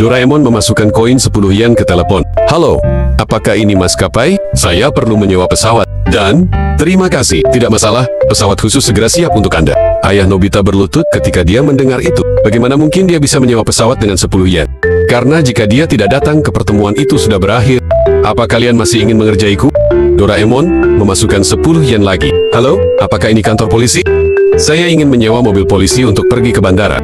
Doraemon memasukkan koin 10 yen ke telepon. Halo, apakah ini maskapai? Saya perlu menyewa pesawat. Dan, terima kasih, tidak masalah, pesawat khusus segera siap untuk Anda. Ayah Nobita berlutut ketika dia mendengar itu. Bagaimana mungkin dia bisa menyewa pesawat dengan 10 yen? Karena jika dia tidak datang ke pertemuan itu sudah berakhir. Apa kalian masih ingin mengerjaiku? Doraemon memasukkan 10 yen lagi. Halo, apakah ini kantor polisi? Saya ingin menyewa mobil polisi untuk pergi ke bandara.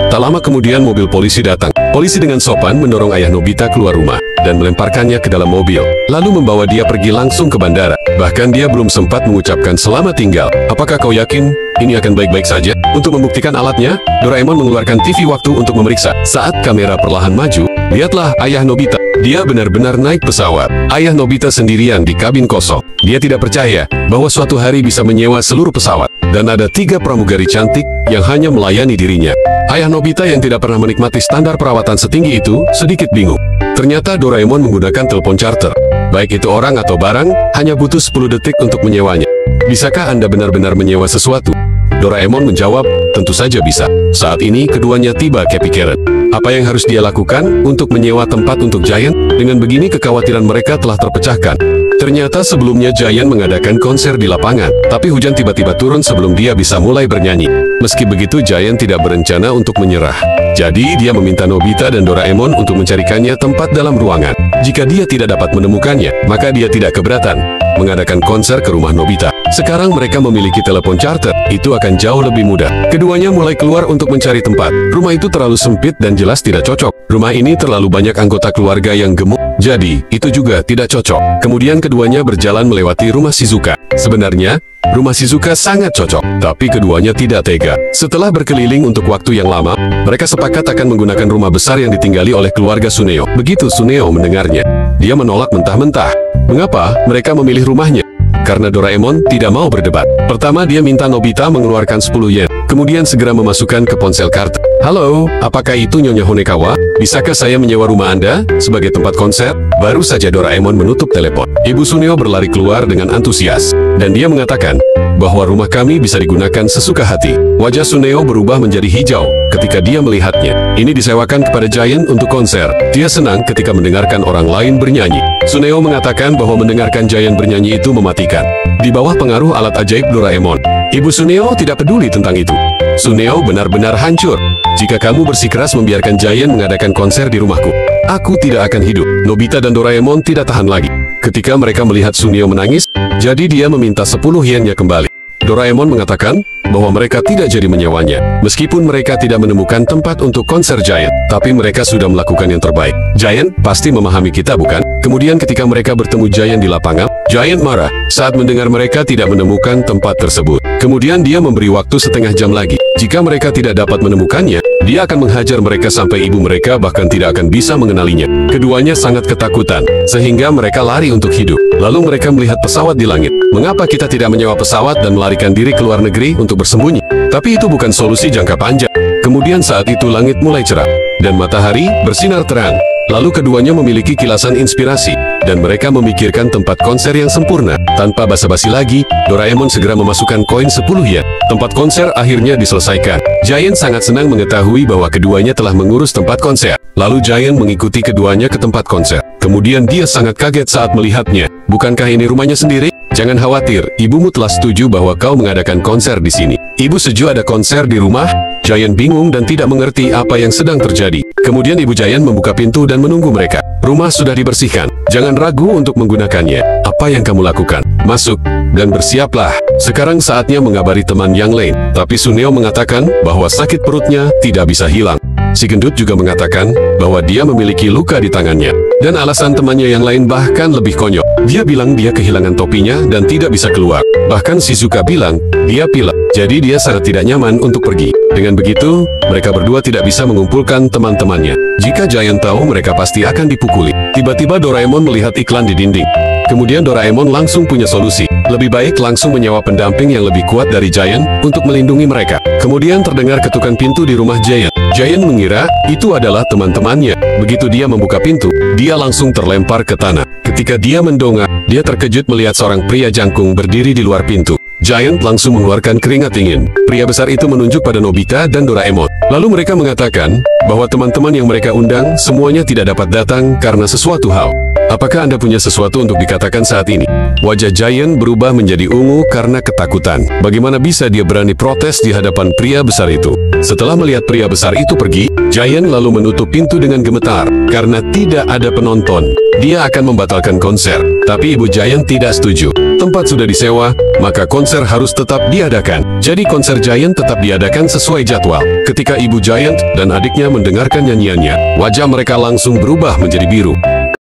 Tak lama kemudian mobil polisi datang. Polisi dengan sopan mendorong ayah Nobita keluar rumah dan melemparkannya ke dalam mobil, lalu membawa dia pergi langsung ke bandara. Bahkan dia belum sempat mengucapkan selamat tinggal. Apakah kau yakin ini akan baik-baik saja? Untuk membuktikan alatnya, Doraemon mengeluarkan TV waktu untuk memeriksa. Saat kamera perlahan maju, lihatlah ayah Nobita. Dia benar-benar naik pesawat. Ayah Nobita sendirian di kabin kosong. Dia tidak percaya bahwa suatu hari bisa menyewa seluruh pesawat. Dan ada 3 pramugari cantik yang hanya melayani dirinya. Ayah Nobita yang tidak pernah menikmati standar perawatan setinggi itu sedikit bingung. Ternyata Doraemon menggunakan telepon charter. Baik itu orang atau barang, hanya butuh 10 detik untuk menyewanya. Bisakah Anda benar-benar menyewa sesuatu? Doraemon menjawab, tentu saja bisa. Saat ini keduanya tiba ke pikiran. Apa yang harus dia lakukan untuk menyewa tempat untuk Giant? Dengan begini kekhawatiran mereka telah terpecahkan. Ternyata sebelumnya Giant mengadakan konser di lapangan, tapi hujan tiba-tiba turun sebelum dia bisa mulai bernyanyi. Meski begitu Giant tidak berencana untuk menyerah. Jadi dia meminta Nobita dan Doraemon untuk mencarikannya tempat dalam ruangan. Jika dia tidak dapat menemukannya, maka dia tidak keberatan mengadakan konser ke rumah Nobita. Sekarang mereka memiliki telepon charter, itu akan jauh lebih mudah. Keduanya mulai keluar untuk mencari tempat. Rumah itu terlalu sempit dan jelas tidak cocok. Rumah ini terlalu banyak anggota keluarga yang gemuk, jadi itu juga tidak cocok. Kemudian keduanya berjalan melewati rumah Shizuka. Sebenarnya, rumah Shizuka sangat cocok, tapi keduanya tidak tega. Setelah berkeliling untuk waktu yang lama, mereka sepakat akan menggunakan rumah besar yang ditinggali oleh keluarga Suneo. Begitu Suneo mendengarnya, dia menolak mentah-mentah. Mengapa mereka memilih rumahnya? Karena Doraemon tidak mau berdebat. Pertama dia minta Nobita mengeluarkan 10 yen, kemudian segera memasukkan ke ponsel kartu. Halo, apakah itu Nyonya Honekawa? Bisakah saya menyewa rumah Anda sebagai tempat konser? Baru saja Doraemon menutup telepon, Ibu Suneo berlari keluar dengan antusias. Dan dia mengatakan bahwa rumah kami bisa digunakan sesuka hati. Wajah Suneo berubah menjadi hijau ketika dia melihatnya. Ini disewakan kepada Giant untuk konser. Dia senang ketika mendengarkan orang lain bernyanyi. Suneo mengatakan bahwa mendengarkan Giant bernyanyi itu mematikan. Di bawah pengaruh alat ajaib Doraemon, Ibu Suneo tidak peduli tentang itu. Suneo benar-benar hancur. Jika kamu bersikeras membiarkan Giant mengadakan konser di rumahku, aku tidak akan hidup. Nobita dan Doraemon tidak tahan lagi ketika mereka melihat Suneo menangis, jadi dia meminta 10 yennya kembali. Doraemon mengatakan bahwa mereka tidak jadi menyewanya. Meskipun mereka tidak menemukan tempat untuk konser Giant, tapi mereka sudah melakukan yang terbaik. Giant pasti memahami kita, bukan? Kemudian ketika mereka bertemu Giant di lapangan, Giant marah saat mendengar mereka tidak menemukan tempat tersebut. Kemudian dia memberi waktu setengah jam lagi. Jika mereka tidak dapat menemukannya, dia akan menghajar mereka sampai ibu mereka bahkan tidak akan bisa mengenalinya. Keduanya sangat ketakutan, sehingga mereka lari untuk hidup. Lalu mereka melihat pesawat di langit. Mengapa kita tidak menyewa pesawat dan melarikan diri ke luar negeri untuk bersembunyi? Tapi itu bukan solusi jangka panjang. Kemudian saat itu langit mulai cerah, dan matahari bersinar terang. Lalu keduanya memiliki kilasan inspirasi, dan mereka memikirkan tempat konser yang sempurna. Tanpa basa-basi lagi, Doraemon segera memasukkan koin 10 yen. Tempat konser akhirnya diselesaikan. Giant sangat senang mengetahui bahwa keduanya telah mengurus tempat konser. Lalu Giant mengikuti keduanya ke tempat konser. Kemudian dia sangat kaget saat melihatnya. Bukankah ini rumahnya sendiri? Jangan khawatir, ibumu telah setuju bahwa kau mengadakan konser di sini. Ibu setuju ada konser di rumah? Giant bingung dan tidak mengerti apa yang sedang terjadi. Kemudian Ibu Giant membuka pintu dan menunggu mereka. Rumah sudah dibersihkan. Jangan ragu untuk menggunakannya. Apa yang kamu lakukan? Masuk dan bersiaplah. Sekarang saatnya mengabari teman yang lain. Tapi Suneo mengatakan bahwa sakit perutnya tidak bisa hilang. Si gendut juga mengatakan bahwa dia memiliki luka di tangannya. Dan alasan temannya yang lain bahkan lebih konyol. Dia bilang dia kehilangan topinya dan tidak bisa keluar. Bahkan Shizuka bilang dia pilek. Jadi dia sangat tidak nyaman untuk pergi. Dengan begitu, mereka berdua tidak bisa mengumpulkan teman-temannya. Jika Giant tahu, mereka pasti akan dipukuli. Tiba-tiba Doraemon melihat iklan di dinding. Kemudian Doraemon langsung punya solusi. Lebih baik langsung menyewa pendamping yang lebih kuat dari Giant untuk melindungi mereka. Kemudian terdengar ketukan pintu di rumah Giant. Giant mengira itu adalah teman-temannya. Begitu dia membuka pintu, dia langsung terlempar ke tanah. Ketika dia mendongak, dia terkejut melihat seorang pria jangkung berdiri di luar pintu. Giant langsung mengeluarkan keringat dingin. Pria besar itu menunjuk pada Nobita dan Doraemon. Lalu mereka mengatakan bahwa teman-teman yang mereka undang semuanya tidak dapat datang karena sesuatu hal. Apakah Anda punya sesuatu untuk dikatakan saat ini? Wajah Giant berubah menjadi ungu karena ketakutan. Bagaimana bisa dia berani protes di hadapan pria besar itu? Setelah melihat pria besar itu pergi, Giant lalu menutup pintu dengan gemetar. Karena tidak ada penonton, dia akan membatalkan konser. Tapi Ibu Giant tidak setuju. Tempat sudah disewa, maka konser harus tetap diadakan. Jadi konser Giant tetap diadakan sesuai jadwal. Ketika Ibu Giant dan adiknya mendengarkan nyanyiannya, wajah mereka langsung berubah menjadi biru.